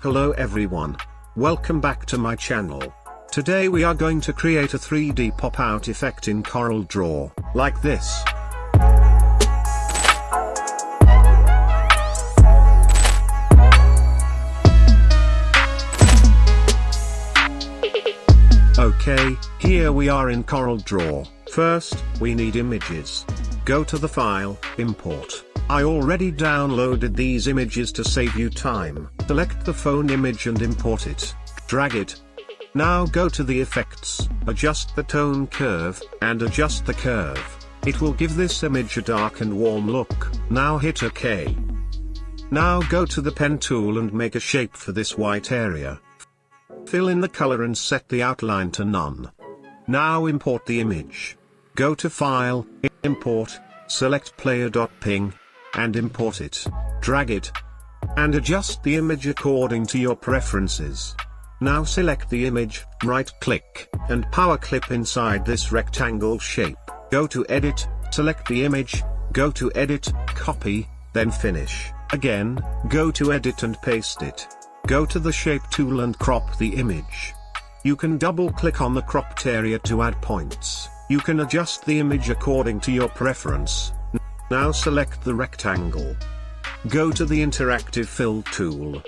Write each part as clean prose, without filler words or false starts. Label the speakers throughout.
Speaker 1: Hello everyone. Welcome back to my channel. Today we are going to create a 3D pop-out effect in CorelDraw, like this. Okay, here we are in CorelDraw. First, we need images. Go to the file, import. I already downloaded these images to save you time. Select the phone image and import it. Drag it. Now go to the effects, adjust the tone curve, and adjust the curve. It will give this image a dark and warm look. Now hit OK. Now go to the pen tool and make a shape for this white area. Fill in the color and set the outline to none. Now import the image. Go to File, Import, select player.png, and import it. Drag it. And adjust the image according to your preferences. Now select the image, right-click, and power clip inside this rectangle shape. Go to Edit, select the image, go to Edit, copy, then Finish. Again, go to Edit and paste it. Go to the Shape tool and crop the image. You can double-click on the cropped area to add points. You can adjust the image according to your preference. Now select the rectangle. Go to the Interactive Fill tool.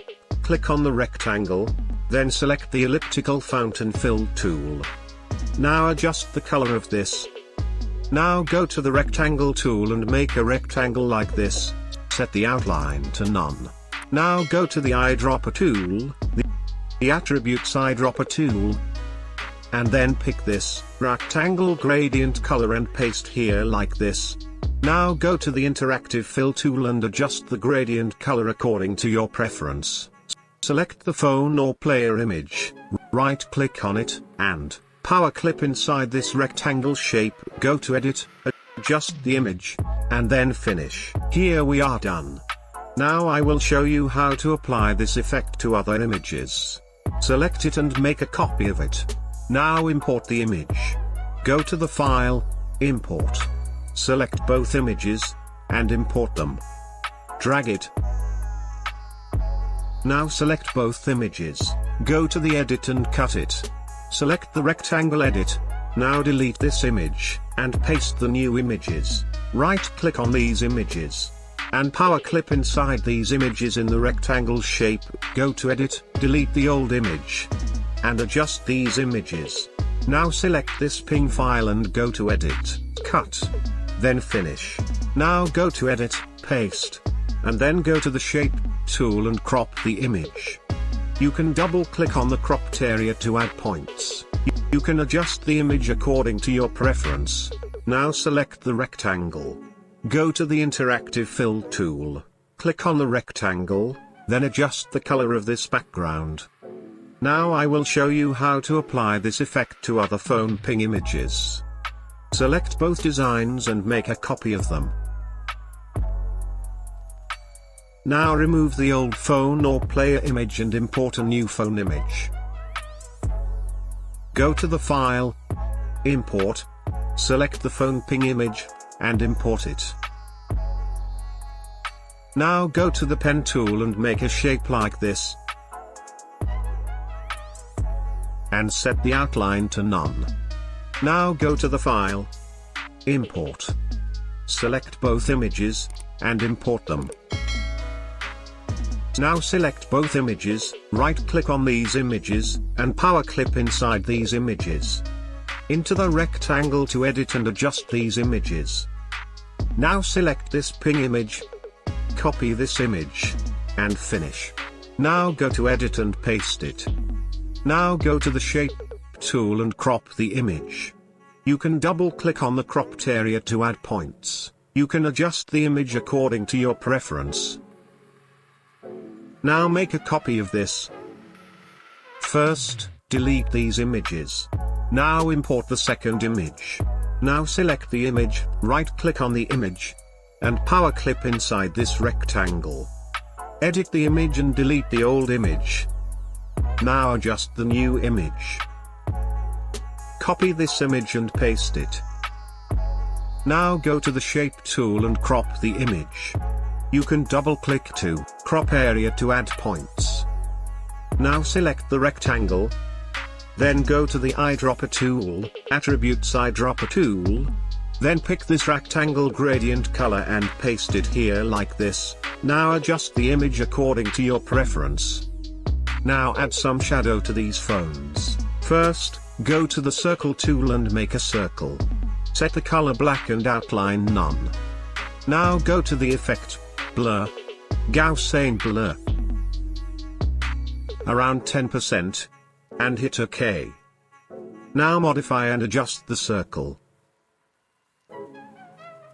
Speaker 1: Click on the rectangle, then select the Elliptical Fountain Fill tool. Now adjust the color of this. Now go to the Rectangle tool and make a rectangle like this. Set the outline to none. Now go to the Eyedropper tool, the Attributes Eyedropper tool, and then pick this rectangle gradient color and paste here like this. Now go to the Interactive Fill tool and adjust the gradient color according to your preference. Select the phone or player image, right-click on it, and power clip inside this rectangle shape. Go to Edit, adjust the image, and then Finish. Here we are done. Now I will show you how to apply this effect to other images. Select it and make a copy of it. Now import the image. Go to the file, Import. Select both images, and import them. Drag it. Now select both images, go to the Edit and cut it. Select the rectangle Edit. Now delete this image, and paste the new images. Right-click on these images, and power clip inside these images in the rectangle shape. Go to Edit, delete the old image, and adjust these images. Now select this PNG file and go to Edit, Cut, then Finish. Now go to Edit, Paste, and then go to the Shape tool and crop the image. You can double-click on the cropped area to add points. You can adjust the image according to your preference. Now select the rectangle. Go to the Interactive Fill tool. Click on the rectangle, then adjust the color of this background. Now I will show you how to apply this effect to other phone ping images. Select both designs and make a copy of them. Now remove the old phone or player image and import a new phone image. Go to the file, Import, select the phone ping image, and import it. Now go to the pen tool and make a shape like this, and set the outline to none. Now go to the file, Import. Select both images, and import them. Now select both images, right-click on these images, and power clip inside these images. Into the rectangle to edit and adjust these images. Now select this ping image, copy this image, and finish. Now go to Edit and paste it. Now go to the Shape tool and crop the image. You can double-click on the cropped area to add points. You can adjust the image according to your preference. Now make a copy of this. First, delete these images. Now import the second image. Now select the image, right-click on the image, and power clip inside this rectangle. Edit the image and delete the old image. Now adjust the new image. Copy this image and paste it. Now go to the Shape tool and crop the image. You can double-click to crop area to add points. Now select the rectangle. Then go to the eyedropper tool, attributes eyedropper tool. Then pick this rectangle gradient color and paste it here like this. Now adjust the image according to your preference. Now add some shadow to these phones. First, go to the circle tool and make a circle. Set the color black and outline none. Now go to the effect, blur, Gaussian blur, around 10%, and hit OK. Now modify and adjust the circle.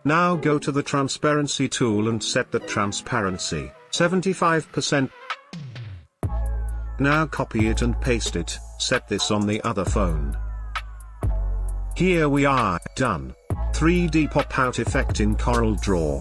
Speaker 1: Now go to the transparency tool and set the transparency, 75%. Now copy it and paste it, set this on the other phone. Here we are, done. 3D pop-out effect in CorelDraw.